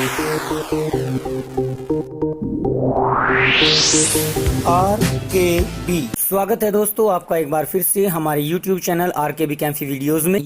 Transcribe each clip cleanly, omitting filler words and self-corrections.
RKB स्वागत है दोस्तों आपका एक बार फिर से हमारे YouTube चैनल RKB कैंफी वीडियोस में।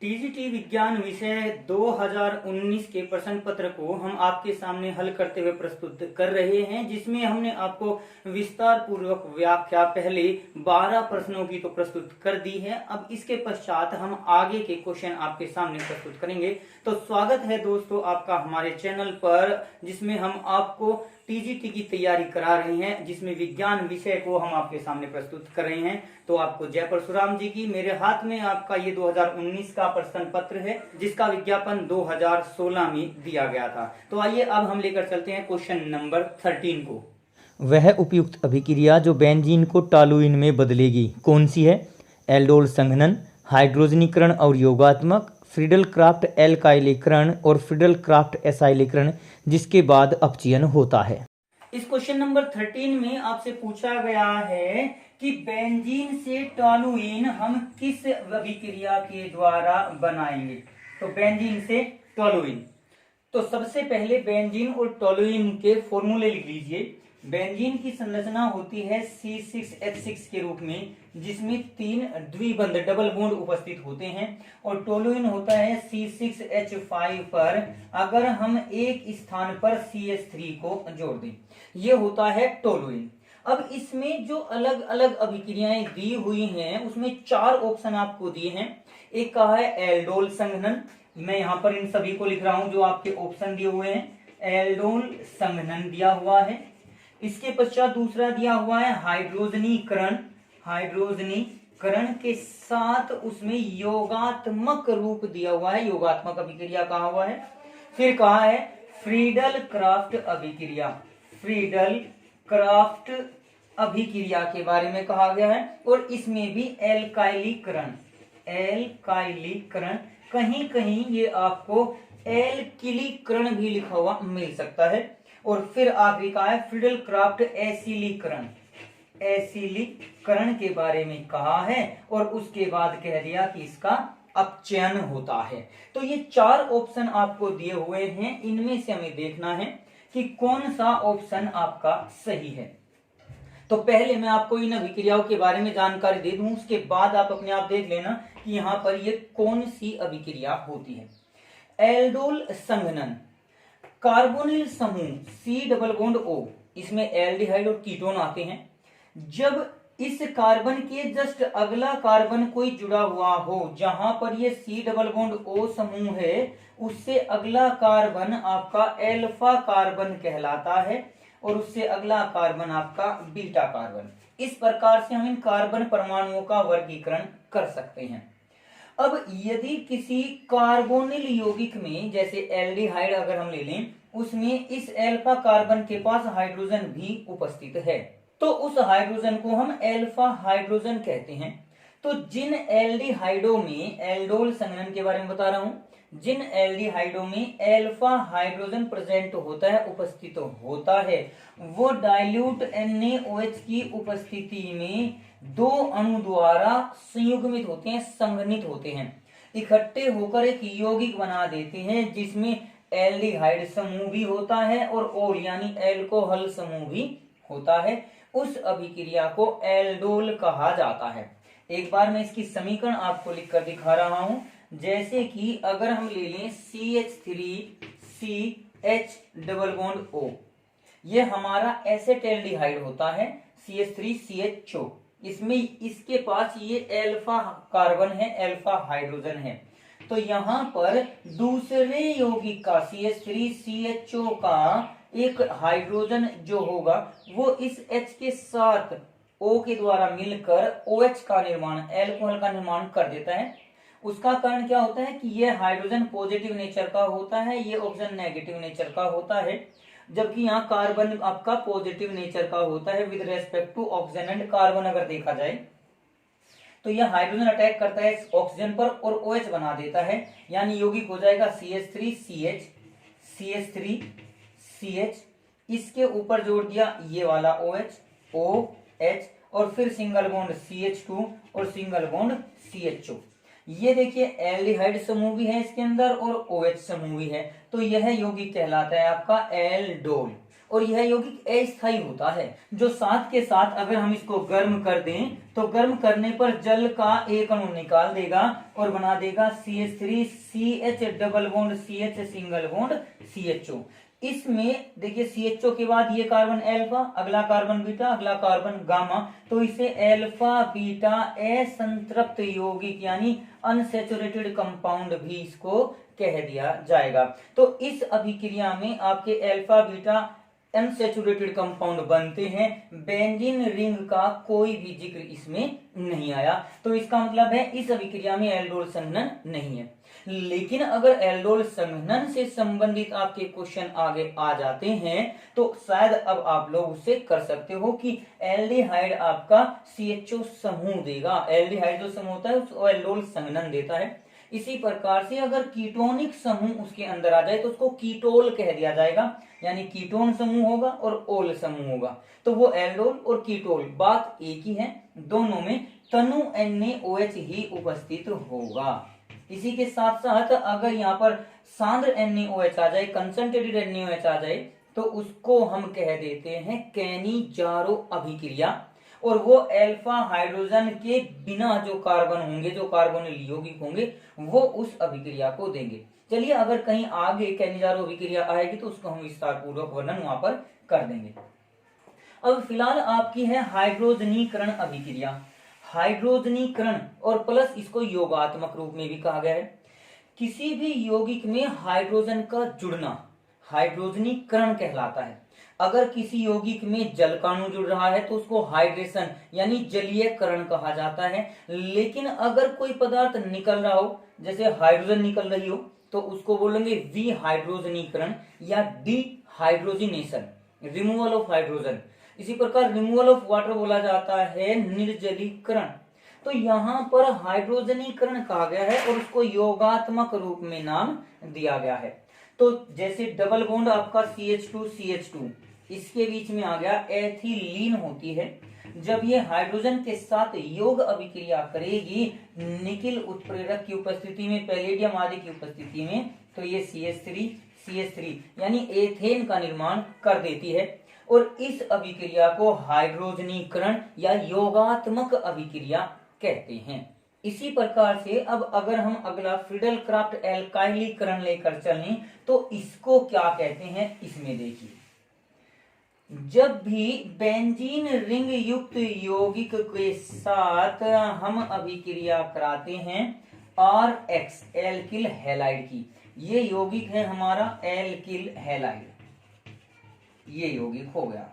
टीजीटी विज्ञान विषय 2019 के प्रश्न पत्र को हम आपके सामने हल करते हुए प्रस्तुत कर रहे हैं, जिसमें हमने आपको विस्तार पूर्वक व्याख्या पहले 12 प्रश्नों की तो प्रस्तुत कर दी है। अब इसके पश्चात हम आगे के क्वेश्चन आपके सामने प्रस्तुत करेंगे। तो स्वागत है दोस्तों आपका हमारे चैनल पर, जिसमें हम आपको टीजीटी की तैयारी करा रहे हैं, जिसमें विज्ञान विषय को हम आपके सामने प्रस्तुत कर रहे हैं। तो आपको जय परशुराम जी की। मेरे हाथ में आपका ये 2019 का प्रश्न पत्र है, जिसका विज्ञापन 2016 में दिया गया था। तो आइए अब हम लेकर चलते हैं क्वेश्चन नंबर 13 को। वह उपयुक्त अभिक्रिया जो बेंजीन को टॉलुइन में बदलेगी कौन सी है? एल्डोल संघनन, हाइड्रोजनीकरण और योगात्मक, फ्रीडल क्राफ्ट एल्काइलीकरण और फ्रीडल क्राफ्ट एसाइलीकरण, जिसके बाद अपचयन होता है। इस क्वेश्चन नंबर 13 में आपसे पूछा गया है कि बेंजीन से टॉलुइन हम किस अभिक्रिया के द्वारा बनाएंगे। तो बेंजीन से टॉलुइन, तो सबसे पहले बेंजीन और टॉलुइन के फॉर्मूले लिख लीजिए। बेंजीन की संरचना होती है C6H6 के रूप में, जिसमें 3 द्विबंध डबल बॉन्ड उपस्थित होते हैं, और टोलुइन होता है C6H5 पर अगर हम एक स्थान पर CH3 को जोड़ दें, ये होता है टोलुइन। अब इसमें जो अलग अलग अभिक्रियाएं दी हुई हैं, उसमें 4 ऑप्शन आपको दिए हैं। एक कहा है एल्डोल संघनन, मैं यहाँ पर इन सभी को लिख रहा हूं जो आपके ऑप्शन दिए हुए हैं। एल्डोल संघनन दिया हुआ है। इसके पश्चात दूसरा दिया हुआ है हाइड्रोजनीकरण, हाइड्रोजनीकरण के साथ उसमें योगात्मक रूप दिया हुआ है, योगात्मक अभिक्रिया कहा हुआ है। फिर कहा है फ्रीडल क्राफ्ट अभिक्रिया, फ्रीडल क्राफ्ट अभिक्रिया के बारे में कहा गया है। और इसमें भी एल्काइलीकरण, एल्काइलीकरण, कहीं कहीं ये आपको एल्किलीकरण भी लिखा हुआ मिल सकता है। और फिर आखिरी कहा है फ्रीडल क्राफ्ट एसिलीकरण, एसिलीकरण के बारे में कहा है। और उसके बाद कह दिया कि इसका अपचयन होता है। तो ये 4 ऑप्शन आपको दिए हुए हैं, इनमें से हमें देखना है कि कौन सा ऑप्शन आपका सही है। तो पहले मैं आपको इन अभिक्रियाओं के बारे में जानकारी दे दूं, उसके बाद आप अपने आप देख लेना कि यहां पर ये कौन सी अभिक्रिया होती है। एल्डोल संघनन, कार्बोनिल समूह C डबल बॉन्ड O, इसमें एल्डिहाइड और कीटोन आते हैं। जब इस कार्बन के जस्ट अगला कार्बन कोई जुड़ा हुआ हो, जहां पर ये C डबल बॉन्ड O समूह है, उससे अगला कार्बन आपका अल्फा कार्बन कहलाता है, और उससे अगला कार्बन आपका बीटा कार्बन। इस प्रकार से हम इन कार्बन परमाणुओं का वर्गीकरण कर सकते हैं। अब यदि किसी कार्बोनिल यौगिक में, जैसे एल्डिहाइड अगर हम ले लें, उसमें इस अल्फा कार्बन के पास हाइड्रोजन भी उपस्थित है, तो उस हाइड्रोजन को हम अल्फा हाइड्रोजन कहते हैं। तो जिन एल्डिहाइडों में, एल्डोल संघनन के बारे में बता रहा हूं, जिन एल्डिहाइडों में अल्फा हाइड्रोजन प्रेजेंट होता है, उपस्थित होता है, वो डाइल्यूट NaOH की उपस्थिति में 2 अणु द्वारा संयुग्मित होते हैं, संघनित होते हैं, इकट्ठे होकर एक यौगिक बना देते हैं, जिसमें एल्डिहाइड समूह भी होता है और ओल यानी एल्कोहल समूह भी होता है। उस अभिक्रिया को एल्डोल कहा जाता है। एक बार मैं इसकी समीकरण आपको लिखकर दिखा रहा हूं। जैसे कि अगर हम ले लें CH3CH डबल बॉन्ड O, ये हमारा एसेटेल्डिहाइड होता है, CH3CHO, इसमें इसके पास ये अल्फा कार्बन है, अल्फा हाइड्रोजन है। तो यहाँ पर दूसरे यौगिक का CH3CHO का एक हाइड्रोजन जो होगा, वो इस H के साथ O के द्वारा मिलकर OH का निर्माण, एल्कोहल का निर्माण कर देता है। उसका कारण क्या होता है कि यह हाइड्रोजन पॉजिटिव नेचर का होता है, ये ऑक्सीजन नेगेटिव नेचर का होता है, जबकि यहाँ कार्बन आपका पॉजिटिव नेचर का होता है with respect to oxygen and carbon. अगर देखा जाए तो यह हाइड्रोजन अटैक करता है ऑक्सीजन पर और OH बना देता है, यानी यौगिक हो जाएगा CH3CH, CH3CH, इसके ऊपर जोड़ दिया ये वाला OH, OH, और फिर सिंगल बॉन्ड CH2 और सिंगल बॉन्ड CHO। ये देखिए एल्डिहाइड समूह भी है इसके अंदर और OH समूह भी है, तो यह यौगिक कहलाता है आपका एल्डोल। और यह यौगिक अस्थायी होता है, जो साथ के साथ अगर हम इसको गर्म कर दें तो गर्म करने पर जल का एक अणु निकाल देगा और बना देगा CH3 CH double bond CH single bond CHO। इसमें देखिए CHO के बाद ये कार्बन अल्फा, अगला कार्बन बीटा, अगला कार्बन गामा, तो इसे अल्फा बीटा असंतृप्त यौगिक यानी अनसैचुरेटेड कंपाउंड भी इसको कह दिया जाएगा। तो इस अभिक्रिया में आपके अल्फा बीटा अनसैचुरेटेड कंपाउंड बनते हैं, बेंजीन रिंग का कोई भी जिक्र इसमें नहीं आया, तो इसका मतलब है इस अभिक्रिया में एल्डोल संघनन नहीं है। लेकिन अगर एल्डोल संघनन से संबंधित आपके क्वेश्चन आगे आ जाते हैं तो शायद अब आप लोग उससे कर सकते हो कि एल्डिहाइड आपका CHO समूह देगा, एल्डिहाइड जो समूह होता है उसको एल्डोल संघनन देता है। इसी प्रकार से अगर कीटोनिक समूह उसके अंदर आ जाए तो उसको कीटोल कह दिया जाएगा, यानी कीटोन समूह होगा और ओल समूह होगा, तो वो एल्डोल और कीटोल बात एक ही है, दोनों में तनु NaOH ही उपस्थित होगा। इसी के साथ साथ अगर यहाँ पर सांद्र NaOH आ जाए, कंसंट्रेटेड NaOH आ जाए, तो उसको हम कह देते हैं कैनिजारो अभिक्रिया, और वो अल्फा हाइड्रोजन के बिना जो कार्बन होंगे, जो कार्बोनिल यौगिक होंगे, वो उस अभिक्रिया को देंगे। चलिए अगर कहीं आगे कैनिजारो अभिक्रिया आएगी तो उसको हम विस्तार पूर्वक वर्णन वहां पर कर देंगे। अब फिलहाल आपकी है हाइड्रोजनीकरण अभिक्रिया। हाइड्रोजनीकरण और प्लस इसको योगात्मक रूप में भी कहा गया है। किसी भी यौगिक में हाइड्रोजन का जुड़ना हाइड्रोजनीकरण कहलाता है। अगर किसी यौगिक में जल का अणु जुड़ रहा है तो उसको हाइड्रेशन यानी जलीयकरण कहा जाता है। लेकिन अगर कोई पदार्थ निकल रहा हो, जैसे हाइड्रोजन निकल रही हो, तो उसको बोलेंगे विहाइड्रोजनीकरण या डिहाइड्रोजिनेशन, रिमूवल ऑफ हाइड्रोजन। इसी प्रकार रिमूवल ऑफ वाटर बोला जाता है निर्जलीकरण। तो यहाँ पर हाइड्रोजनीकरण कहा गया है और उसको योगात्मक रूप में नाम दिया गया है। तो जैसे डबल बॉन्ड आपका CH2 इसके बीच में आ गया एथिलीन होती है, जब ये हाइड्रोजन के साथ योग अभिक्रिया करेगी निकिल उत्प्रेरक की उपस्थिति में, पैलेडियम आदि की उपस्थिति में, तो ये CH3 यानी एथेन का निर्माण कर देती है और इस अभिक्रिया को हाइड्रोजनीकरण या योगात्मक अभिक्रिया कहते हैं। इसी प्रकार से अब अगर हम अगला फ्रीडल क्राफ्ट एल्काइलीकरण लेकर चलें तो इसको क्या कहते हैं, इसमें देखिए, जब भी बेंजीन रिंग युक्त यौगिक के साथ हम अभिक्रिया कराते हैं RX एल्किल हैलाइड की, ये यौगिक है हमारा एल्किल हैलाइड, ये यौगिक हो गया।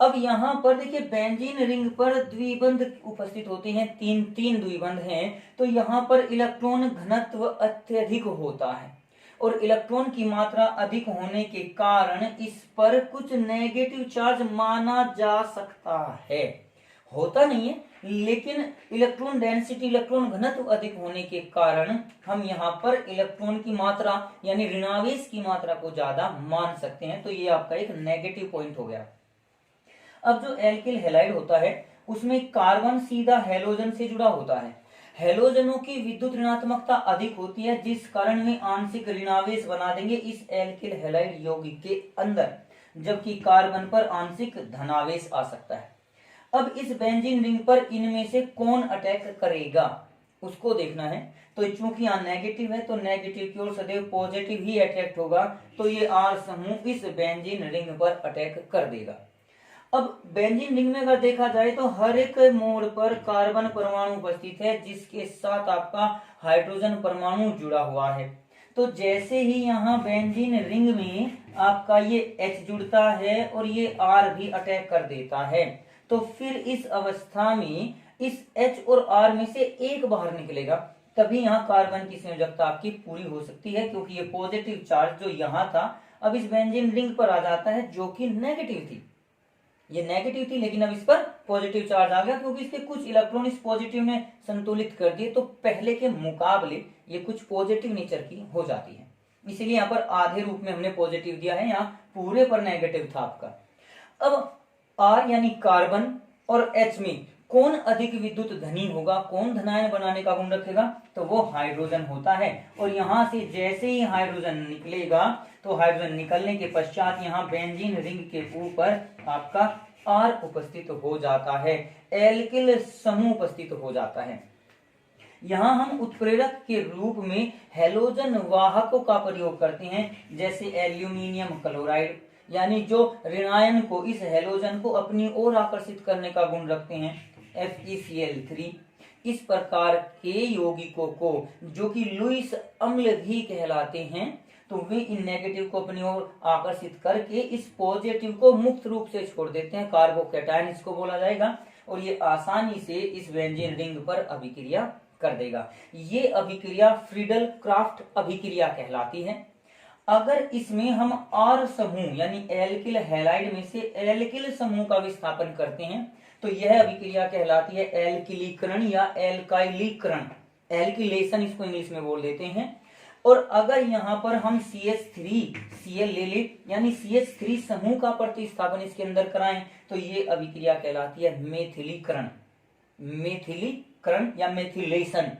अब यहाँ पर देखिए बेंजीन रिंग पर द्विबंध उपस्थित होते हैं, तीन द्विबंध हैं, तो यहाँ पर इलेक्ट्रॉन घनत्व अत्यधिक होता है और इलेक्ट्रॉन की मात्रा अधिक होने के कारण इस पर कुछ नेगेटिव चार्ज माना जा सकता है, होता नहीं है, लेकिन इलेक्ट्रॉन डेंसिटी, इलेक्ट्रॉन घनत्व अधिक होने के कारण हम यहाँ पर इलेक्ट्रॉन की मात्रा यानी ऋणावेश की मात्रा को ज्यादा मान सकते हैं, तो ये आपका एक नेगेटिव पॉइंट हो गया। अब जो एल्किल हैलाइड होता है उसमें कार्बन सीधा हैलोजन से जुड़ा होता है, हैलोजनों की विद्युत ऋणात्मकता अधिक होती है, जिस कारण वे आंशिक ऋणावेश बना देंगे इस एल्किल हैलाइड यौगिक के अंदर, जबकि कार्बन पर आंशिक धनावेश आ सकता है। अब इस बेंजीन रिंग पर इनमें से कौन अटैक करेगा उसको देखना है, तो चूंकि यहाँ नेगेटिव है तो नेगेटिव की ओर सदैव पॉजिटिव ही अटैक्ट होगा, तो ये R समूह इस बेंजीन रिंग पर अटैक कर देगा। अब बेंजीन रिंग में अगर देखा जाए तो हर एक मोड़ पर कार्बन परमाणु उपस्थित है जिसके साथ आपका हाइड्रोजन परमाणु जुड़ा हुआ है। तो जैसे ही यहाँ बेंजीन रिंग में आपका ये H जुड़ता है और ये R भी अटैक कर देता है, तो फिर इस अवस्था में इस H और R में से एक बाहर निकलेगा, तभी यहाँ कार्बन की संयोजकता आपकी पूरी हो सकती है, क्योंकि ये पॉजिटिव चार्ज जो यहाँ था अब इस बेंजीन रिंग पर आ जाता है जो कि नेगेटिव थी, ये नेगेटिव थी लेकिन अब इस पर पॉजिटिव चार्ज आ गया, क्योंकि इसके कुछ इलेक्ट्रॉन इस पॉजिटिव ने संतुलित कर दिए, तो पहले के मुकाबले ये कुछ पॉजिटिव नेचर की हो जाती है, इसीलिए यहाँ पर आधे रूप में हमने पॉजिटिव दिया है, यहाँ पूरे पर नेगेटिव था आपका। अब R यानी कार्बन और H में कौन अधिक विद्युत धनी होगा, कौन धनायन बनाने का गुण रखेगा, तो वो हाइड्रोजन होता है। और यहाँ से जैसे ही हाइड्रोजन निकलेगा तो हाइड्रोजन निकलने के पश्चात यहाँ बेंजीन रिंग के ऊपर आपका R उपस्थित हो जाता है, एल्किल समूह उपस्थित हो जाता है। यहाँ हम उत्प्रेरक के रूप में हैलोजन वाहकों का प्रयोग करते हैं, जैसे एल्यूमिनियम क्लोराइड, यानी जो ऋणायन को, इस हैलोजन को अपनी ओर आकर्षित करने का गुण रखते हैं, FeCl3। इस प्रकार के यौगिकों को, जो कि लुईस अम्ल भी कहलाते हैं, तो वे इन नेगेटिव को अपनी ओर आकर्षित करके इस पॉजिटिव को मुक्त रूप से छोड़ देते हैं, कार्बोकैटायन इसको बोला जाएगा, और ये आसानी से इस बेंजीन रिंग पर अभिक्रिया कर देगा। ये अभिक्रिया फ्रीडल क्राफ्ट अभिक्रिया कहलाती है। अगर इसमें हम R समूह यानी एल्किल हैलाइड में से एल्किल समूह का विस्थापन करते हैं तो यह अभिक्रिया कहलाती है एल्किलीकरण या एल्काइलीकरण, एल्किलेशन इसको इंग्लिश में बोल देते हैं। और अगर यहाँ पर हम CH3Cl ले ले, यानी CH3 समूह का प्रतिस्थापन इसके अंदर कराएं, तो ये अभिक्रिया कहलाती है मेथिलीकरण, मेथिलीकरण या मेथिलेशन।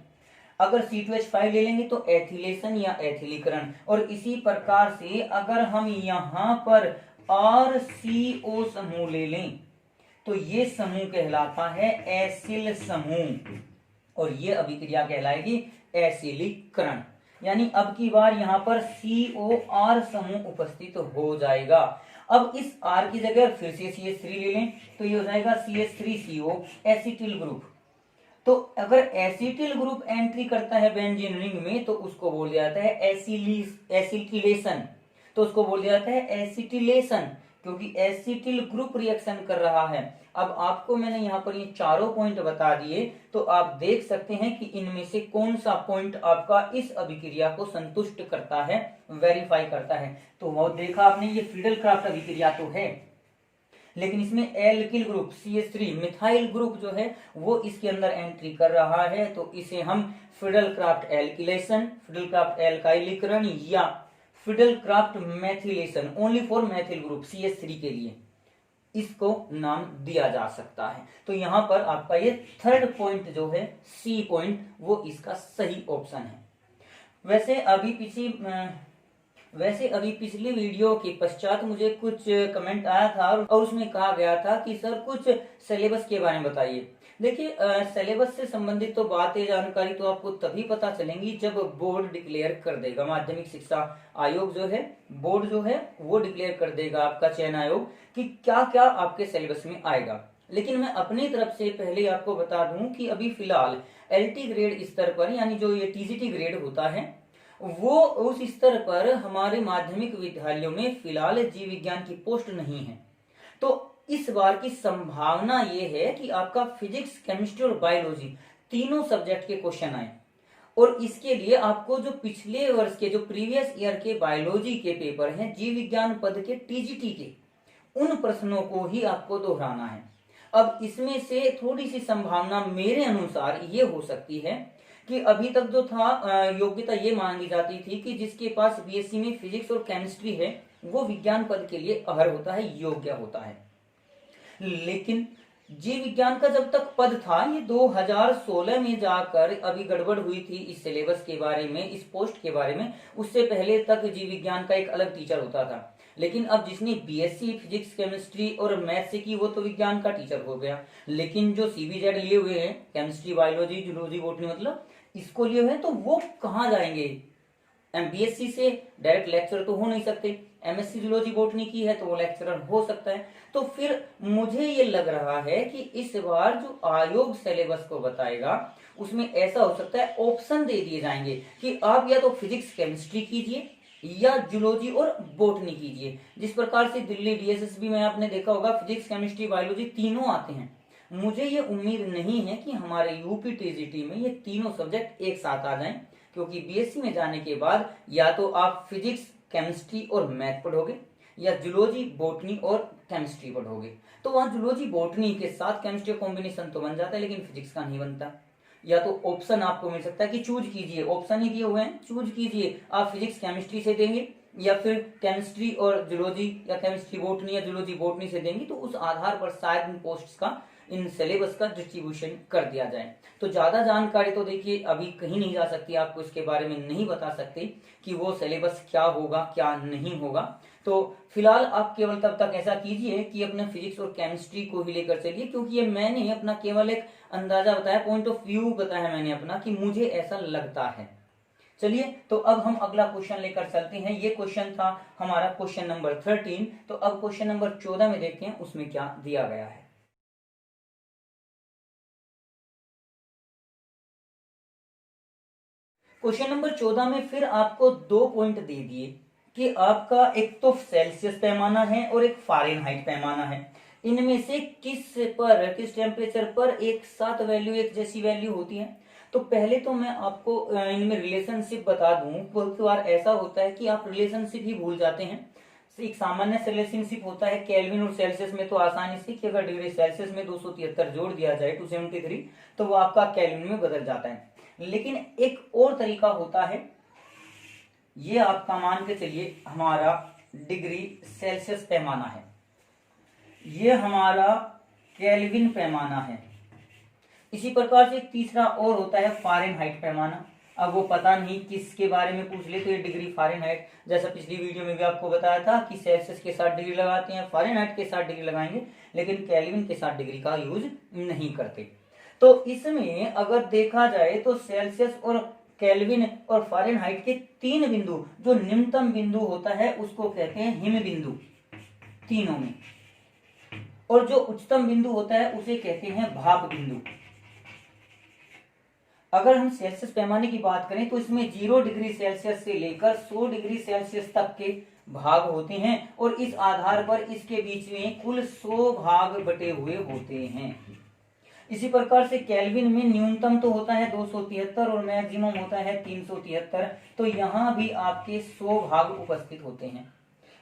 अगर C2H5 ले लेंगे तो एथिलेशन या एथिलीकरण। और इसी प्रकार से अगर हम यहाँ पर RCO समूह ले लें तो ये समूह कहलाता है एसिल समूह, और ये अभिक्रिया कहलाएगी एसिलीकरण। यानी अब की बार यहाँ पर COR समूह उपस्थित हो जाएगा। अब इस R की जगह फिर से CH3 ले लें तो ये हो जाएगा CH3CO एसिटिल ग्रुप। तो अगर एसिटिल ग्रुप एंट्री करता है बेंजीन रिंग में तो उसको बोल दिया जाता है एसिटिलेशन, तो उसको बोल दिया जाता है एसिटिलेशन, क्योंकि एसिटिल ग्रुप रिएक्शन कर रहा है। अब आपको मैंने यहाँ पर ये चारों पॉइंट बता दिए, तो आप देख सकते हैं कि इनमें से कौन सा पॉइंट आपका इस अभिक्रिया को संतुष्ट करता है, वेरीफाई करता है। तो वो देखा आपने, ये फ्रीडल क्राफ्ट अभिक्रिया तो है, लेकिन इसमें alkyl group CH3 methyl group जो है वो इसके अंदर एंट्री कर रहा है, तो इसे हम Friedel Crafts alkylation, Friedel Crafts एल्काइलीकरण या Friedel Crafts methylation only for methyl group CH3 के लिए इसको नाम दिया जा सकता है। तो यहाँ पर आपका ये थर्ड पॉइंट जो है C पॉइंट वो इसका सही ऑप्शन है। वैसे अभी पिछली वीडियो के पश्चात मुझे कुछ कमेंट आया था और उसमें कहा गया था कि सर कुछ सिलेबस के बारे में बताइए। देखिए, सिलेबस से संबंधित तो बातें, जानकारी तो आपको तभी पता चलेंगी जब बोर्ड डिक्लेयर कर देगा, माध्यमिक शिक्षा आयोग जो है, बोर्ड जो है वो डिक्लेयर कर देगा, आपका चयन आयोग, कि क्या क्या आपके सिलेबस में आएगा। लेकिन मैं अपनी तरफ से पहले आपको बता दूं कि अभी फिलहाल LT ग्रेड स्तर पर, यानी जो ये TGT ग्रेड होता है, वो उस स्तर पर हमारे माध्यमिक विद्यालयों में फिलहाल जीव विज्ञान की पोस्ट नहीं है। तो इस बार की संभावना ये है कि आपका फिजिक्स, केमिस्ट्री और बायोलॉजी तीनों सब्जेक्ट के क्वेश्चन आए, और इसके लिए आपको जो पिछले वर्ष के, जो प्रीवियस ईयर के बायोलॉजी के पेपर हैं, जीव विज्ञान पद के TGT के, उन प्रश्नों को ही आपको दोहराना है। अब इसमें से थोड़ी सी संभावना मेरे अनुसार ये हो सकती है कि अभी तक जो था योग्यता ये मांगी जाती थी कि जिसके पास BSc में फिजिक्स और केमिस्ट्री है वो विज्ञान पद के लिए अर्ह होता है, योग्य होता है। लेकिन जीव विज्ञान का जब तक पद था, ये 2016 में जाकर अभी गड़बड़ हुई थी इस सिलेबस के बारे में, इस पोस्ट के बारे में। उससे पहले तक जीव विज्ञान का एक अलग टीचर होता था, लेकिन अब जिसने BSc फिजिक्स, केमिस्ट्री और मैथ से की वो तो विज्ञान का टीचर हो गया। लेकिन जो CBZ लिए हुए हैं, केमिस्ट्री, बायोलॉजी, जूलॉजी, बॉटनी, मतलब इसको लिए हुए हैं, तो वो कहाँ जाएंगे? BSc से डायरेक्ट लेक्चर तो हो नहीं सकते, MSc जूलॉजी बॉटनी की है तो वो लेक्चरर हो सकता है। तो फिर मुझे ये लग रहा है कि इस बार जो आयोग सिलेबस को बताएगा उसमें ऐसा हो सकता है ऑप्शन दे दिए जाएंगे कि आप या तो फिजिक्स, केमिस्ट्री कीजिए या जूलॉजी और बॉटनी कीजिए। जिस प्रकार से दिल्ली DSSB में आपने देखा होगा फिजिक्स, केमिस्ट्री, बायोलॉजी तीनों आते हैं। मुझे ये उम्मीद नहीं है कि हमारे यूपी TGT में ये तीनों सब्जेक्ट एक साथ आ जाएं, क्योंकि BSc में जाने के बाद या तो आप फिजिक्स, केमिस्ट्री और मैथ पढ़ोगे या जूलॉजी, बॉटनी और केमिस्ट्री पढ़ोगे। तो वहां जूलॉजी, बॉटनी के साथ केमिस्ट्री कॉम्बिनेशन तो बन जाता है, लेकिन फिजिक्स का नहीं बनता। या तो ऑप्शन आपको मिल सकता है कि चूज कीजिए, ऑप्शन ही दिए हुए हैं, चूज कीजिए, आप फिजिक्स, केमिस्ट्री से देंगे या फिर केमिस्ट्री और जूलॉजी या केमिस्ट्री बॉटनी या जूलॉजी बॉटनी से देंगे, तो उस आधार पर शायद इन पोस्ट्स का इन सिलेबस का डिस्ट्रीब्यूशन कर दिया जाए। तो ज्यादा जानकारी तो देखिए अभी कहीं नहीं जा सकती, आपको इसके बारे में नहीं बता सकते कि वो सिलेबस क्या होगा क्या नहीं होगा। तो फिलहाल आप केवल तब तक ऐसा कीजिए कि अपने फिजिक्स और केमिस्ट्री को ही लेकर चलिए, क्योंकि ये मैंने अपना केवल एक अंदाजा बताया, पॉइंट ऑफ व्यू बताया मैंने अपना कि मुझे ऐसा लगता है। चलिए तो अब हम अगला क्वेश्चन लेकर चलते हैं। ये क्वेश्चन था हमारा क्वेश्चन नंबर 13। तो अब क्वेश्चन नंबर 14 में देखते हैं उसमें क्या दिया गया है। क्वेश्चन नंबर 14 में फिर आपको 2 पॉइंट दे दिए कि आपका एक तो सेल्सियस पैमाना है और एक फारेनहाइट पैमाना है। इनमें से किस टेम्परेचर पर एक साथ वैल्यू, एक जैसी वैल्यू होती है। तो पहले तो मैं आपको इनमें रिलेशनशिप बता दूं। बहुत बार ऐसा होता है कि आप रिलेशनशिप ही भूल जाते हैं। एक सामान्य रिलेशनशिप होता है केल्विन और सेल्सियस में, तो आसानी से कि अगर डिग्री सेल्सियस में 273 जोड़ दिया जाए 273, तो वो आपका केल्विन में बदल जाता है। लेकिन एक और तरीका होता है, ये आपका मान के चलिए हमारा डिग्री सेल्सियस पैमाना है, ये हमारा केल्विन पैमाना है। इसी प्रकार से एक तीसरा और होता है फारेनहाइट पैमाना। अब वो पता नहीं किसके बारे में पूछ ले तो ये डिग्री फारेनहाइट, जैसा पिछली वीडियो में भी आपको बताया था कि सेल्सियस के साथ डिग्री लगाते हैं, फारेनहाइट के साथ डिग्री लगाएंगे, लेकिन केल्विन के साथ डिग्री का यूज नहीं करते। तो इसमें अगर देखा जाए तो सेल्सियस और केल्विन और फारेनहाइट के 3 बिंदु, जो निम्नतम बिंदु होता है उसको कहते हैं हिम बिंदु तीनों में, और जो उच्चतम बिंदु होता है उसे कहते हैं भाप बिंदु। अगर हम सेल्सियस पैमाने की बात करें तो इसमें 0 डिग्री सेल्सियस से लेकर 100 डिग्री सेल्सियस तक के भाग होते हैं, और इस आधार पर इसके बीच में कुल 100 भाग बटे हुए होते हैं। इसी प्रकार से केल्विन में न्यूनतम तो होता है 273 और मैक्सिमम होता है 373, तो यहाँ भी आपके 100 भाग उपस्थित होते हैं।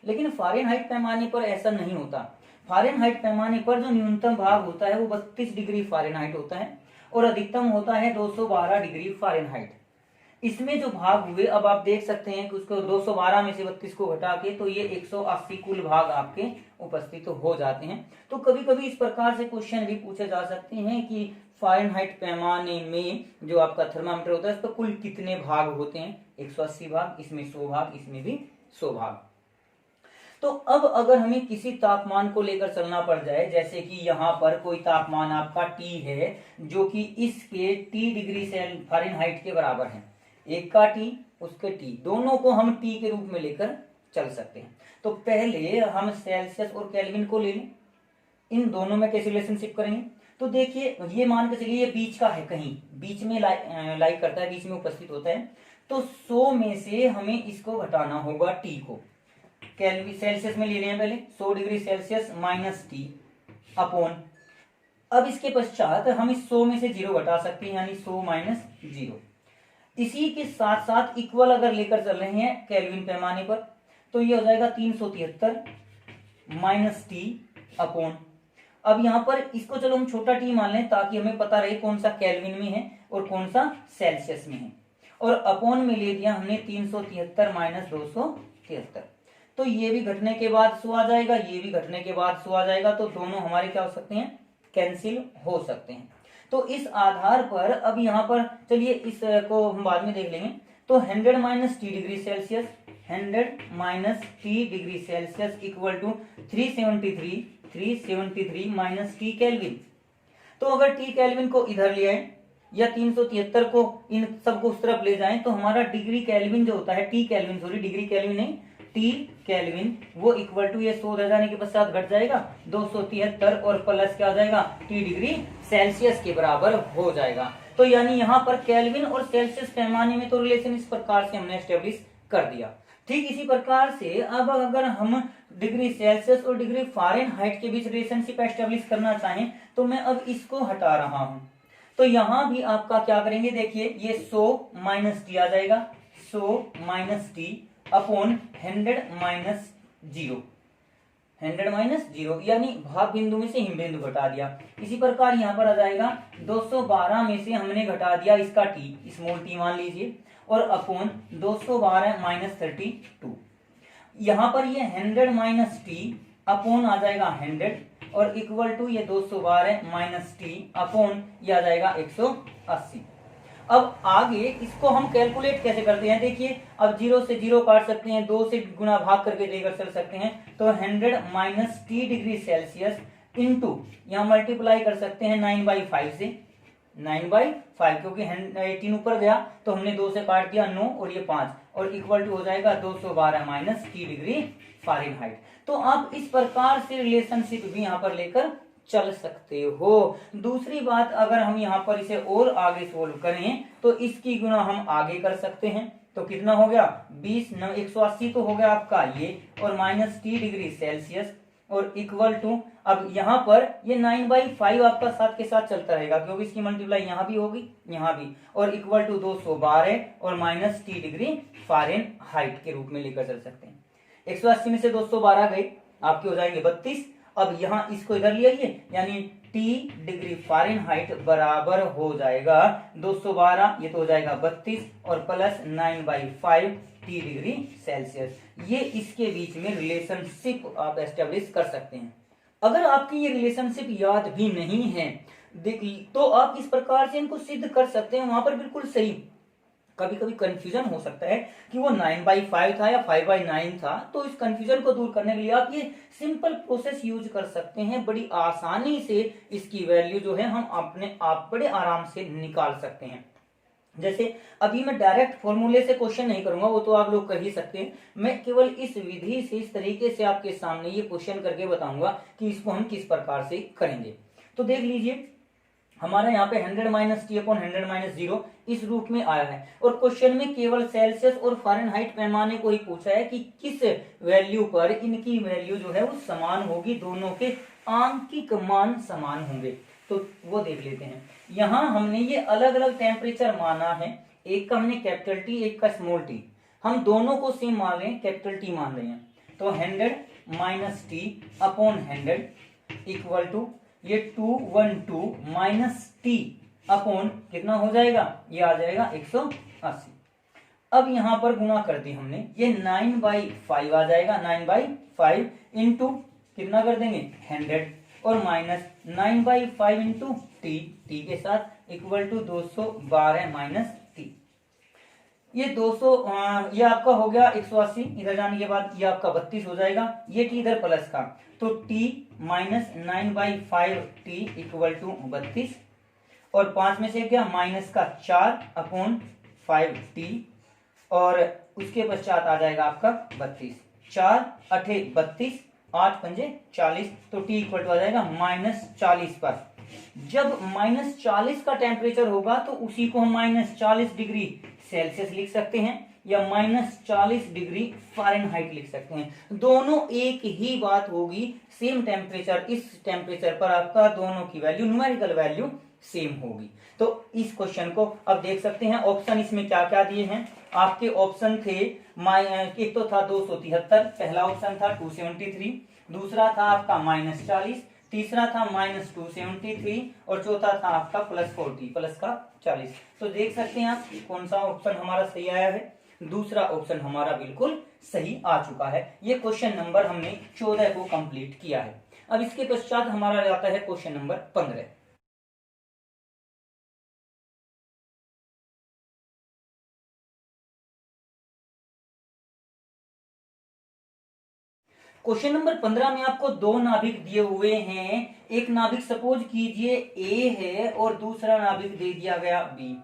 लेकिन फारेनहाइट पैमाने पर ऐसा नहीं होता। फारेनहाइट पैमाने पर जो न्यूनतम भाग होता है वो 32 डिग्री फारेनहाइट होता है और अधिकतम होता है 212 डिग्री फारेनहाइट। इसमें जो भाग हुए, अब आप देख सकते हैं कि उसको 212 में से 32 को घटा के तो ये 180 कुल भाग आपके उपस्थित हो जाते हैं। तो कभी कभी इस प्रकार से क्वेश्चन भी पूछे जा सकते हैं कि फारेनहाइट पैमाने में जो आपका थर्मामीटर होता है उस पर कुल कितने भाग होते हैं। 180 भाग, इसमें 100 भाग, इसमें भी 100 भाग। तो अब अगर हमें किसी तापमान को लेकर चलना पड़ जाए, जैसे कि यहाँ पर कोई तापमान आपका T है जो कि इसके T डिग्री फारेनहाइट के बराबर है, एक का T उसके T, दोनों को हम T के रूप में लेकर चल सकते हैं। तो पहले हम सेल्सियस और केल्विन को ले लें, इन दोनों में कैसे रिलेशनशिप करेंगे। तो देखिए ये मान के चलिए ये बीच का है, कहीं बीच में लाई करता है, बीच में उपस्थित होता है। तो 100 में से हमें इसको घटाना होगा T को। केल्विन सेल्सियस में ले रहे हैं पहले 100 degree Celsius minus T upon, अब इसके पश्चात हम इस 100 में से 0 घटा सकते हैं, यानी 100 माइनस 0। इसी के साथ साथ इक्वल अगर लेकर चल रहे हैं केल्विन पैमाने पर तो ये हो जाएगा 373 माइनस T अपॉन, अब यहाँ पर इसको चलो हम छोटा T मान लें ताकि हमें पता रहे कौन सा केल्विन में है और कौन सा सेल्सियस में है, और अपॉन में ले दिया हमने 373 माइनस 273। तो ये भी घटने के बाद 100 आ जाएगा, ये भी घटने के बाद 100 आ जाएगा, तो दोनों हमारे क्या हो सकते हैं, कैंसिल हो सकते हैं। तो इस आधार पर अब यहाँ पर चलिए इसको हम बाद में देख लेंगे। तो 100 minus T degree Celsius, 100 minus T degree Celsius equal to 373 minus T kelvin. तो अगर T केल्विन को इधर ले आए या 373 को इन सबको उस तरफ ले जाएं तो हमारा डिग्री केल्विन जो होता है, T kelvin, sorry degree kelvin नहीं, T केल्विन, वो इक्वल टू ये 100 रह जाने के पश्चात घट जाएगा 273 और प्लस क्या हो जाएगा T डिग्री सेल्सियस के बराबर हो जाएगा। तो यानी यहाँ पर केल्विन और सेल्सियस पैमाने में तो रिलेशन इस प्रकार से हमने एस्टेब्लिश कर दिया। ठीक इसी प्रकार से अब अगर हम डिग्री सेल्सियस और डिग्री फारेनहाइट के बीच रिलेशनशिप एस्टेब्लिश करना चाहें तो मैं अब इसको हटा रहा हूं। तो यहां भी आपका क्या करेंगे, देखिए ये 100 माइनस T आ जाएगा, 100 minus T upon 100 minus 0, 100 minus 0 यानी भाप बिंदु में से हिम बिंदु घटा दिया। इसी प्रकार यहाँ पर आ जाएगा 212 में से हमने घटा दिया इसका T, स्मॉल T मान लीजिए, और अपॉन 212 माइनस 32। यहाँ पर ये 100 माइनस T अपॉन आ जाएगा 100 और इक्वल टू ये 212 माइनस टी अपॉन ये आ जाएगा 180। अब आगे इसको हम कैलकुलेट कैसे करते हैं, देखिए अब 0 से 0 काट सकते हैं, 2 से गुना भाग करके देकर चल सकते हैं, तो 100 minus T degree Celsius into यहाँ मल्टीप्लाई कर सकते हैं 9/5 से, 9/5 क्योंकि 18 ऊपर गया तो हमने 2 से काट दिया 9 और ये 5 और इक्वल टू हो जाएगा 212 माइनस टी डिग्री फ़ारेनहाइट। तो आप इस प्रकार से रिलेशनशिप भी यहाँ पर लेकर चल सकते हो। दूसरी बात, अगर हम यहाँ पर इसे और आगे सोल्व करें तो इसकी गुना हम आगे कर सकते हैं, तो कितना हो गया 20 180 तो हो गया आपका ये, और माइनस टी डिग्री सेल्सियस और इक्वल टू, अब यहाँ पर ये 9/5 आपका साथ के साथ चलता रहेगा क्योंकि इसकी मल्टीप्लाई यहाँ भी होगी यहाँ भी, और इक्वल टू 212 और माइनस टी डिग्री फ़ारेनहाइट के रूप में लेकर चल सकते हैं। 180 में से 212 गए, आपके हो जाएंगे 32। अब यहाँ इसको इधर ले आइए, यानी T डिग्री फ़ारेनहाइट बराबर हो जाएगा 212, ये तो हो जाएगा 32 और प्लस 9/5 T डिग्री सेल्सियस। ये इसके बीच में रिलेशनशिप आप एस्टेब्लिश कर सकते हैं। अगर आपकी ये रिलेशनशिप याद भी नहीं है तो आप इस प्रकार से इनको सिद्ध कर सकते हैं, वहां पर बिल्कुल सही। कभी कभी कंफ्यूजन हो सकता है कि वो 9/5 था या 5/9 था, तो इस कंफ्यूजन को दूर करने के लिए आप ये सिंपल प्रोसेस यूज कर सकते हैं। बड़ी आसानी से इसकी वैल्यू जो है हम अपने आप बड़े आराम से निकाल सकते हैं। जैसे अभी मैं डायरेक्ट फॉर्मूले से क्वेश्चन नहीं करूंगा, वो तो आप लोग कर ही सकते हैं। मैं केवल इस विधि से, इस तरीके से आपके सामने ये क्वेश्चन करके बताऊंगा कि इसको हम किस प्रकार से करेंगे। तो देख लीजिए, हमारा यहाँ पे 100 माइनस टी अपॉन 100 माइनस 0 इस रूप में आया है, और क्वेश्चन में केवल सेल्सियस और फ़ारेनहाइट पैमाने को ही पूछा है कि किस वैल्यू पर इनकी वैल्यू जो है वो समान होगी, दोनों के आंकिक मान समान होंगे। तो वो देख लेते हैं। यहाँ हमने ये अलग अलग टेम्परेचर माना है, एक का हमने कैपिटल टी, एक का स्मॉल टी, हम दोनों को सेम मान रहे हैं, कैपिटल टी मान रहे हैं। तो 100 minus T upon 100 equal to ये 212 माइनस टी अपॉन कितना हो जाएगा, ये आ जाएगा 180। अब यहां पर गुणा कर दी हमने, ये 9/5 आ जाएगा, 9/5 इंटू कितना कर देंगे 100 और माइनस 9/5 इंटू टी, टी के साथ इक्वल टू 212 माइनस टी। ये 200 ये आपका हो गया 180, इधर जाने के बाद ये आपका 32 हो जाएगा, ये टी इधर प्लस का, तो T minus 9/5 T equal to 32, और 5 में से क्या माइनस का 4 अपॉन 5 टी, और उसके पश्चात आ जाएगा आपका 32, 4 8 32, 8 पंजे 40, तो टी इक्वल टू आ जाएगा -40 पर। जब -40 का टेम्परेचर होगा तो उसी को हम -40 डिग्री सेल्सियस लिख सकते हैं या -40 डिग्री फ़ारेनहाइट लिख सकते हैं। दोनों एक ही बात होगी, सेम टेम्परेचर, इस टेम्परेचर पर आपका दोनों की वैल्यू, न्यूमेरिकल वैल्यू सेम होगी। तो इस क्वेश्चन को अब देख सकते हैं। ऑप्शन इसमें क्या क्या दिए हैं आपके, ऑप्शन थे एक तो था 273, पहला ऑप्शन था 273, दूसरा था आपका -40, तीसरा था -273 और चौथा था आपका +40, प्लस का 40। तो देख सकते हैं आप कौन सा ऑप्शन हमारा सही आया है। दूसरा ऑप्शन हमारा बिल्कुल सही आ चुका है। ये क्वेश्चन नंबर हमने 14 को कंप्लीट किया है। अब इसके पश्चात हमारा आता है क्वेश्चन नंबर 15। क्वेश्चन नंबर 15 में आपको दो नाभिक दिए हुए हैं। एक नाभिक सपोज कीजिए ए है और दूसरा नाभिक दे दिया गया बी।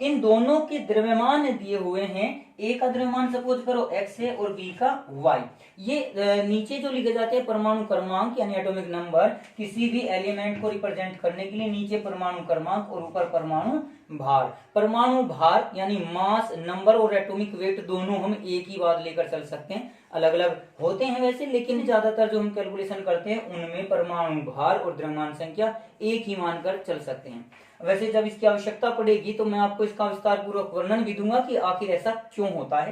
इन दोनों के द्रव्यमान दिए हुए हैं, ए का द्रव्यमान सपोज करो x है और बी का y। ये नीचे जो लिखे जाते हैं परमाणु क्रमांक यानी एटॉमिक नंबर, किसी भी एलिमेंट को रिप्रेजेंट करने के लिए नीचे परमाणु क्रमांक और ऊपर परमाणु भार। परमाणु भार यानी मास नंबर और एटॉमिक वेट दोनों हम एक ही बात लेकर चल सकते हैं। अलग अलग होते हैं वैसे, लेकिन ज्यादातर जो हम कैलकुलेशन करते हैं उनमें परमाणु भार और द्रव्यमान संख्या एक ही मानकर चल सकते हैं। वैसे जब इसकी आवश्यकता पड़ेगी तो मैं आपको इसका विस्तार पूर्वक वर्णन भी दूंगा कि आखिर ऐसा क्यों होता है।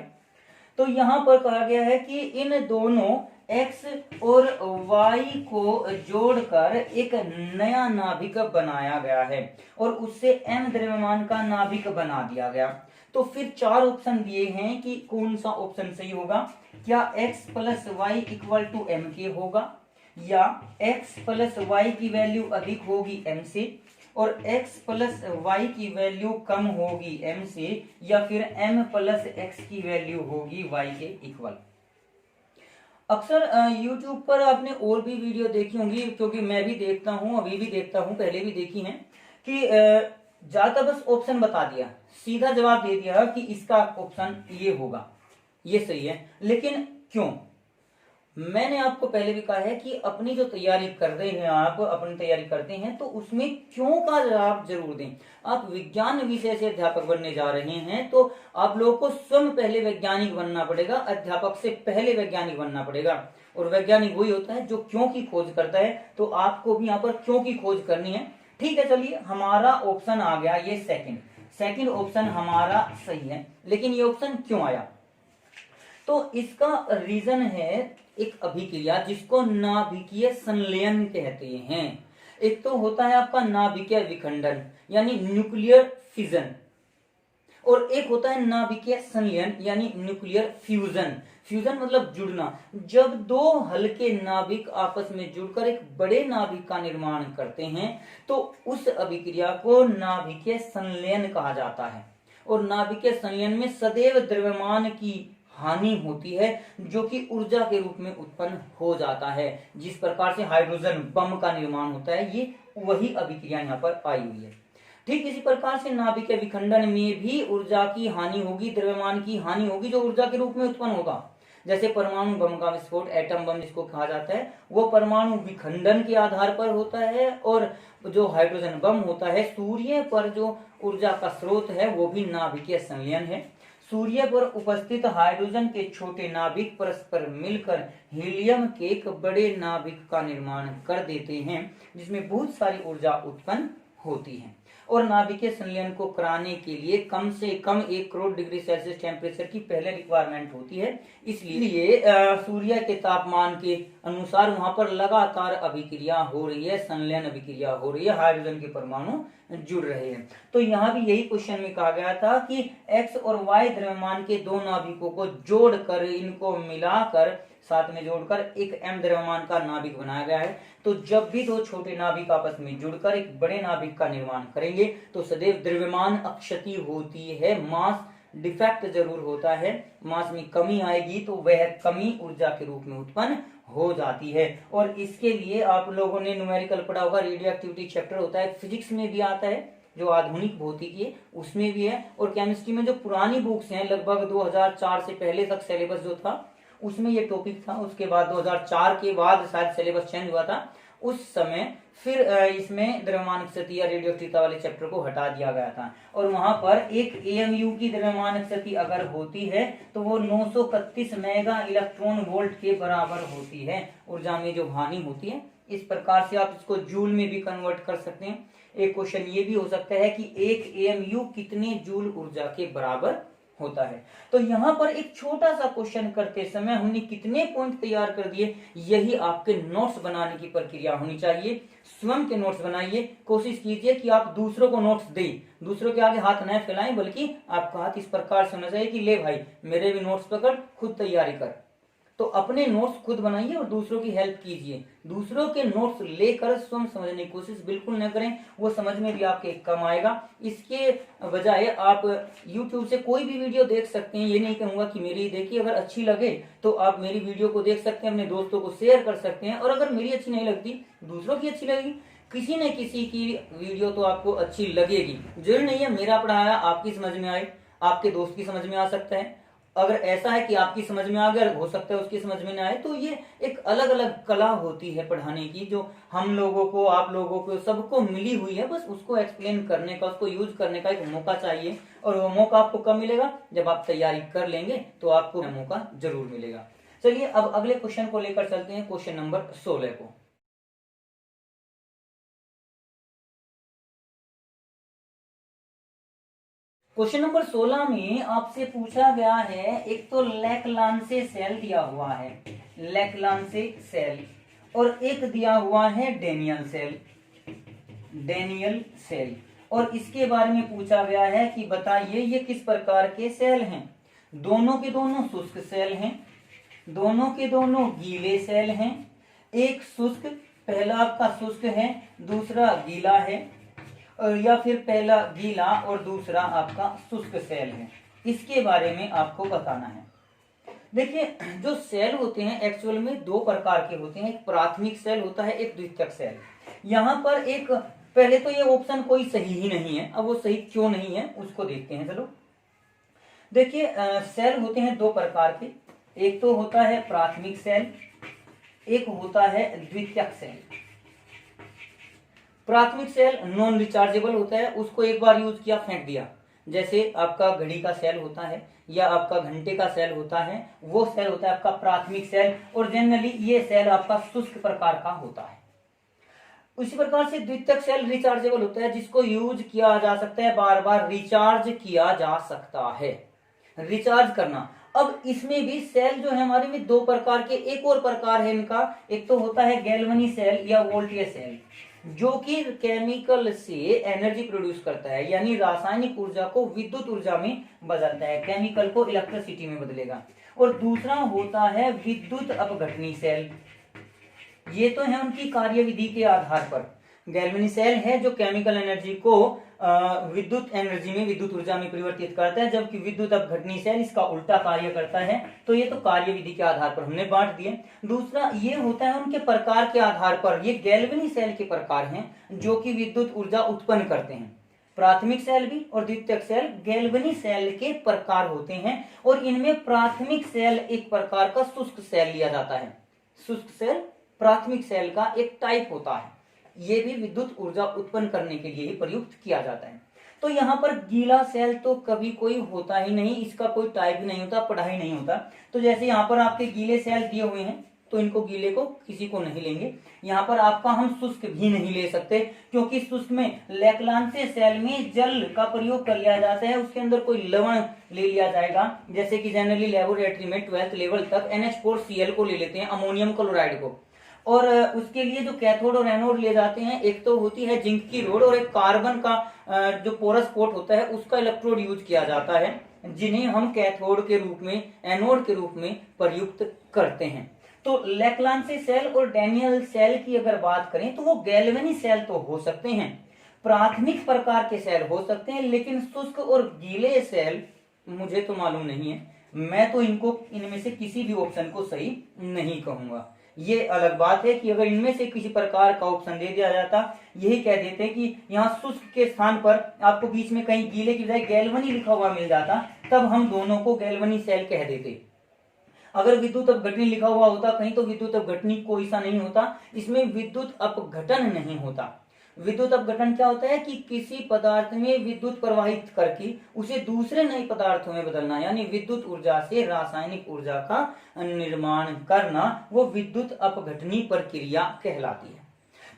तो यहाँ पर कहा गया है कि इन दोनों x और y को जोड़कर एक नया नाभिक बनाया गया है और उससे m द्रव्यमान का नाभिक बना दिया गया। तो फिर चार ऑप्शन दिए हैं कि कौन सा ऑप्शन सही होगा। क्या x + y = mk होगा, या x प्लस वाई की वैल्यू अधिक होगी m से और x प्लस वाई की वैल्यू कम होगी m से, या फिर m प्लस x की वैल्यू होगी y के इक्वल। अक्सर YouTube पर आपने और भी वीडियो देखी होंगी, क्योंकि मैं भी देखता हूं, अभी भी देखता हूं, पहले भी देखी हैं, कि ज्यादा बस ऑप्शन बता दिया, सीधा जवाब दे दिया कि इसका ऑप्शन ये होगा, ये सही है। लेकिन क्यों? मैंने आपको पहले भी कहा है कि अपनी जो तैयारी कर रहे हैं, आप अपनी तैयारी करते हैं तो उसमें क्यों का जवाब जरूर दें। आप विज्ञान विषय से अध्यापक बनने जा रहे हैं तो आप लोगों को स्वयं पहले वैज्ञानिक बनना पड़ेगा, अध्यापक से पहले वैज्ञानिक बनना पड़ेगा। और वैज्ञानिक वही होता है जो क्यों की खोज करता है, तो आपको भी यहाँ पर क्यों की खोज करनी है। ठीक है, चलिए हमारा ऑप्शन आ गया ये सेकंड ऑप्शन हमारा सही है। लेकिन ये ऑप्शन क्यों आया? तो इसका रीजन है एक अभिक्रिया जिसको नाभिकीय संलयन कहते हैं। एक तो होता है आपका नाभिकीय विखंडन यानी न्यूक्लियर फिजन, और एक होता है नाभिकीय संलयन यानी न्यूक्लियर फ्यूजन। फ्यूजन मतलब जुड़ना। जब दो हल्के नाभिक आपस में जुड़कर एक बड़े नाभिक का निर्माण करते हैं तो उस अभिक्रिया को नाभिकीय संलयन कहा जाता है। और नाभिकीय संलयन में सदैव द्रव्यमान की हानि होती है जो कि ऊर्जा के रूप में उत्पन्न हो जाता है। जिस प्रकार से हाइड्रोजन बम का निर्माण होता है, ये वही अभिक्रिया यहाँ पर आई हुई है। ठीक इसी प्रकार से नाभिकीय विखंडन में भी ऊर्जा की हानि होगी, द्रव्यमान की हानि होगी जो ऊर्जा के रूप में उत्पन्न होगा। जैसे परमाणु बम का विस्फोट, एटम बम जिसको कहा जाता है, वो परमाणु विखंडन के आधार पर होता है। और जो हाइड्रोजन बम होता है, सूर्य पर जो ऊर्जा का स्रोत है वो भी नाभिकीय संलयन है। सूर्य पर उपस्थित हाइड्रोजन के छोटे नाभिक परस्पर मिलकर हीलियम के एक बड़े नाभिक का निर्माण कर देते हैं जिसमें बहुत सारी ऊर्जा उत्पन्न होती है। और नाभिकीय संलयन को कराने के लिए कम से कम 1 करोड़ डिग्री सेल्सियस टेम्परेचर की पहले रिक्वायरमेंट होती है। इसलिए सूर्य के तापमान के अनुसार वहां पर लगातार अभिक्रिया हो रही है, संलयन अभिक्रिया हो रही है, हाइड्रोजन के परमाणु जुड़ रहे हैं। तो यहाँ भी यही क्वेश्चन में कहा गया था कि x और y द्रव्यमान के दो नाभिकों को जोड़कर, इनको मिलाकर, साथ में जोड़कर एक m द्रव्यमान का नाभिक बनाया गया है। तो जब भी दो छोटे नाभिक आपस में जुड़कर एक बड़े नाभिक का निर्माण करेंगे तो सदैव द्रव्यमान अक्षति होती है, मास डिफेक्ट जरूर होता है, मास में कमी आएगी तो वह कमी ऊर्जा के रूप में उत्पन्न हो जाती है। और इसके लिए आप लोगों ने न्यूमेरिकल पढ़ा होगा, रेडियो एक्टिविटी चैप्टर होता है, फिजिक्स में भी आता है, जो आधुनिक भौतिकी है उसमें भी है, और केमिस्ट्री में जो पुरानी बुक्स हैं लगभग 2004 से पहले तक सिलेबस जो था उसमें ये टॉपिक था। उसके बाद 2004 के बाद शायद सिलेबस चेंज हुआ था, उस समय फिर इसमें द्रव्यमान स्थिति या रेडियोएक्टिविटी वाले चैप्टर को हटा दिया गया था। और वहां पर एक एएमयू की द्रव्यमान स्थिति अगर होती है तो वो 931 मेगा इलेक्ट्रॉन वोल्ट के बराबर होती है, ऊर्जा में जो हानि होती है। इस प्रकार से आप इसको जूल में भी कन्वर्ट कर सकते हैं। एक क्वेश्चन ये भी हो सकता है कि एक एएमयू कितने जूल ऊर्जा के बराबर होता है। तो यहाँ पर एक छोटा सा क्वेश्चन करते समय हमने कितने पॉइंट तैयार कर दिए, यही आपके नोट्स बनाने की प्रक्रिया होनी चाहिए। स्वयं के नोट्स बनाइए, कोशिश कीजिए कि आप दूसरों को नोट्स दें, दूसरों के आगे हाथ न फैलाएं, बल्कि आपका हाथ इस प्रकार से होना चाहिए कि ले भाई मेरे भी नोट्स पकड़, खुद तैयारी कर। तो अपने नोट्स खुद बनाइए और दूसरों की हेल्प कीजिए। दूसरों के नोट्स लेकर स्वयं समझने की कोशिश बिल्कुल न करें, वो समझ में भी आपके कम आएगा। इसके बजाय आप YouTube से कोई भी वीडियो देख सकते हैं, ये नहीं कहूंगा कि मेरी देखिए, अगर अच्छी लगे तो आप मेरी वीडियो को देख सकते हैं, अपने दोस्तों को शेयर कर सकते हैं। और अगर मेरी अच्छी नहीं लगती, दूसरों की अच्छी लगेगी, किसी न किसी की वीडियो तो आपको अच्छी लगेगी। जरूरी नहीं है मेरा पढ़ाया आपकी समझ में आए, आपके दोस्त की समझ में आ सकता है। अगर ऐसा है कि आपकी समझ में आ गया, हो सकता है उसकी समझ में ना आए, तो ये एक अलग अलग कला होती है पढ़ाने की, जो हम लोगों को, आप लोगों को, सबको मिली हुई है। बस उसको एक्सप्लेन करने का, उसको यूज करने का एक मौका चाहिए। और वो मौका आपको कब मिलेगा? जब आप तैयारी कर लेंगे तो आपको मौका जरूर मिलेगा। चलिए अब अगले क्वेश्चन को लेकर चलते हैं, क्वेश्चन नंबर 16 को। क्वेश्चन नंबर 16 में आपसे पूछा गया है, एक तो लेक्लांसे सेल दिया हुआ है, लेक्लांसे सेल, और एक दिया हुआ है डेनियल सेल, डेनियल सेल। और इसके बारे में पूछा गया है कि बताइए ये किस प्रकार के सेल हैं। दोनों के दोनों शुष्क सेल हैं, दोनों के दोनों गीले सेल हैं, एक शुष्क, पहला आपका शुष्क है, दूसरा गीला है, और या फिर पहला गीला और दूसरा आपका शुष्क सेल है, इसके बारे में आपको बताना है। देखिए, जो सेल होते हैं एक्चुअल में दो प्रकार के होते हैं, एक प्राथमिक सेल होता है, एक द्वितीयक सेल। यहाँ पर एक, पहले तो ये ऑप्शन कोई सही ही नहीं है, अब वो सही क्यों नहीं है उसको देखते हैं। चलो देखिए, सेल होते हैं दो प्रकार के, एक तो होता है प्राथमिक सेल, एक होता है द्वितीयक सेल। प्राथमिक सेल नॉन रिचार्जेबल होता है, उसको एक बार यूज किया फेंक दिया, जैसे आपका घड़ी का सेल होता है या आपका घंटे का सेल होता है, वो सेल होता है आपका प्राथमिक सेल, और जनरली ये सेल आपका शुष्क प्रकार का होता है। उसी प्रकार से द्वितीयक सेल रिचार्जेबल होता है, जिसको यूज किया जा सकता है, बार बार रिचार्ज किया जा सकता है, रिचार्ज करना। अब इसमें भी सेल जो है हमारे में दो प्रकार के, एक और प्रकार है इनका, एक तो होता है गैल्वनी सेल या वोल्टेज सेल, जो कि केमिकल से एनर्जी प्रोड्यूस करता है, यानी रासायनिक ऊर्जा को विद्युत ऊर्जा में बदलता है, केमिकल को इलेक्ट्रिसिटी में बदलेगा। और दूसरा होता है विद्युत अपघटनी सेल, ये तो है उनकी कार्यविधि के आधार पर। गैल्वेनी सेल है जो केमिकल एनर्जी को विद्युत एनर्जी में, विद्युत ऊर्जा में परिवर्तित करता है, जबकि विद्युत अपघटनी सेल इसका उल्टा कार्य करता है। तो ये तो कार्यविधि के आधार पर हमने बांट दिए। दूसरा ये होता है उनके प्रकार के आधार पर, ये गैल्वेनी सेल के प्रकार हैं जो कि विद्युत ऊर्जा उत्पन्न करते हैं। प्राथमिक सेल भी और द्वितीयक सेल गैल्वेनी सेल के प्रकार होते हैं, और इनमें प्राथमिक सेल एक प्रकार का शुष्क सेल लिया जाता है। शुष्क सेल प्राथमिक सेल का एक टाइप होता है, ये भी विद्युत ऊर्जा उत्पन्न करने के लिए ही प्रयुक्त किया जाता है। तो यहाँ पर गीला सेल तो कभी कोई होता ही नहीं, इसका कोई टाइप नहीं होता, पढ़ाई नहीं होता। तो जैसे यहाँ पर आपके गीले सेल दिए हुए हैं, तो इनको गीले को किसी को नहीं लेंगे। यहाँ पर आपका हम शुष्क भी नहीं ले सकते, क्योंकि शुष्क में लैक्लांसे सेल में जल का प्रयोग कर लिया जाता है, उसके अंदर कोई लवण ले लिया जाएगा, जैसे कि जनरली लेबोरेटरी में 12th लेवल तक NH4Cl को ले लेते हैं, अमोनियम क्लोराइड को। और उसके लिए जो कैथोड और एनोड ले जाते हैं, एक तो होती है जिंक की रोड और एक कार्बन का जो पोरस कोट होता है उसका इलेक्ट्रोड यूज किया जाता है, जिन्हें हम कैथोड के रूप में, एनोड के रूप में प्रयुक्त करते हैं। तो लैक्लांसे सेल और डैनियल सेल की अगर बात करें तो वो गैल्वेनी सेल तो हो सकते हैं, प्राथमिक प्रकार के सेल हो सकते हैं, लेकिन शुष्क और गीले सेल मुझे तो मालूम नहीं है। मैं तो इनको, इनमें से किसी भी ऑप्शन को सही नहीं कहूंगा। ये अलग बात है कि अगर इनमें से किसी प्रकार का ऑप्शन दे दिया जाता, यही कह देते कि यहाँ शुष्क के स्थान पर आपको बीच में कहीं गीले की बजाय गैल्वनी लिखा हुआ मिल जाता, तब हम दोनों को गैल्वनी सेल कह देते। अगर विद्युत अपघटनी लिखा हुआ होता कहीं, तो विद्युत अपघटनी कोई सा नहीं होता, इसमें विद्युत अपघटन नहीं होता। विद्युत अपघटन क्या होता है कि किसी पदार्थ में विद्युत प्रवाहित करके उसे दूसरे नए पदार्थों में बदलना, यानी विद्युत ऊर्जा से रासायनिक ऊर्जा का निर्माण करना, वो विद्युत अपघटनी प्रक्रिया कहलाती है।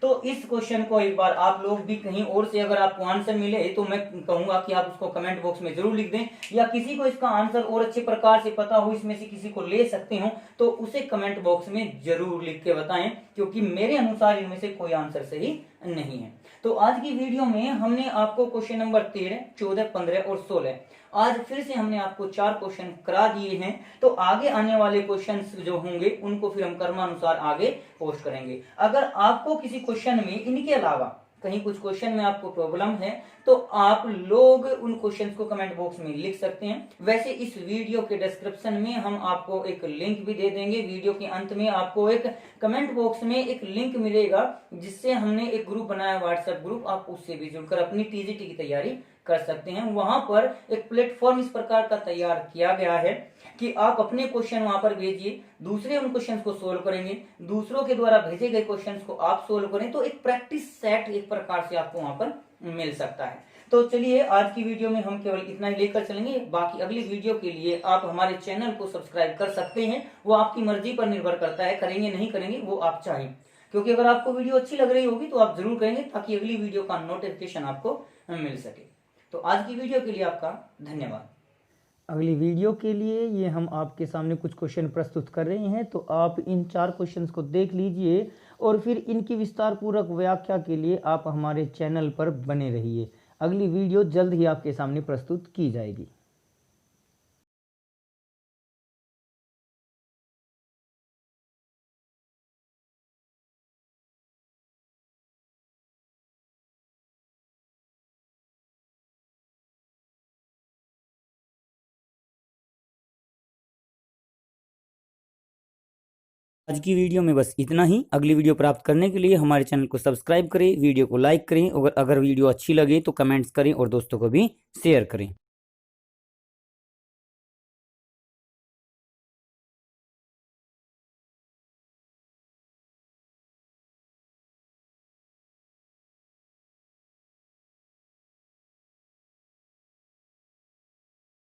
तो इस क्वेश्चन को एक बार आप लोग भी कहीं और से अगर आपको आंसर मिले तो मैं कहूंगा कि आप उसको कमेंट बॉक्स में जरूर लिख दें, या किसी को इसका आंसर और अच्छे प्रकार से पता हो, इसमें से किसी को ले सकते हो, तो उसे कमेंट बॉक्स में जरूर लिख के बताएं, क्योंकि मेरे अनुसार इनमें से कोई आंसर सही नहीं है। तो आज की वीडियो में हमने आपको क्वेश्चन नंबर 13, 14, 15 और 16 आज फिर से हमने आपको 4 क्वेश्चन करा दिए हैं। तो आगे आने वाले क्वेश्चंस जो होंगे उनको फिर हम क्रमानुसार आगे पोस्ट करेंगे। अगर आपको किसी क्वेश्चन में इनके अलावा कहीं कुछ क्वेश्चन में आपको प्रॉब्लम है तो आप लोग उन क्वेश्चंस को कमेंट बॉक्स में लिख सकते हैं। वैसे इस वीडियो के डिस्क्रिप्शन में हम आपको एक लिंक भी दे देंगे। वीडियो के अंत में आपको एक कमेंट बॉक्स में एक लिंक मिलेगा, जिससे हमने एक ग्रुप बनाया, व्हाट्सएप ग्रुप, आप उससे भी जुड़कर अपनी टीजीटी की तैयारी कर सकते हैं। वहां पर एक प्लेटफॉर्म इस प्रकार का तैयार किया गया है कि आप अपने क्वेश्चन वहां पर भेजिए, दूसरे उन क्वेश्चंस को सोल्व करेंगे, दूसरों के द्वारा भेजे गए क्वेश्चंस को आप सोल्व करें, तो एक प्रैक्टिस सेट एक प्रकार से आपको वहां पर मिल सकता है। तो चलिए आज की वीडियो में हम केवल इतना ही लेकर चलेंगे। बाकी अगली वीडियो के लिए आप हमारे चैनल को सब्सक्राइब कर सकते हैं, वो आपकी मर्जी पर निर्भर करता है, करेंगे नहीं करेंगे वो आप चाहें, क्योंकि अगर आपको वीडियो अच्छी लग रही होगी तो आप जरूर करेंगे, ताकि अगली वीडियो का नोटिफिकेशन आपको मिल सके। तो आज की वीडियो के लिए आपका धन्यवाद। अगली वीडियो के लिए ये हम आपके सामने कुछ क्वेश्चन प्रस्तुत कर रहे हैं, तो आप इन 4 क्वेश्चंस को देख लीजिए और फिर इनकी विस्तार पूर्वक व्याख्या के लिए आप हमारे चैनल पर बने रहिए। अगली वीडियो जल्द ही आपके सामने प्रस्तुत की जाएगी। आज की वीडियो में बस इतना ही। अगली वीडियो प्राप्त करने के लिए हमारे चैनल को सब्सक्राइब करें, वीडियो को लाइक करें और अगर वीडियो अच्छी लगे तो कमेंट्स करें और दोस्तों को भी शेयर करें।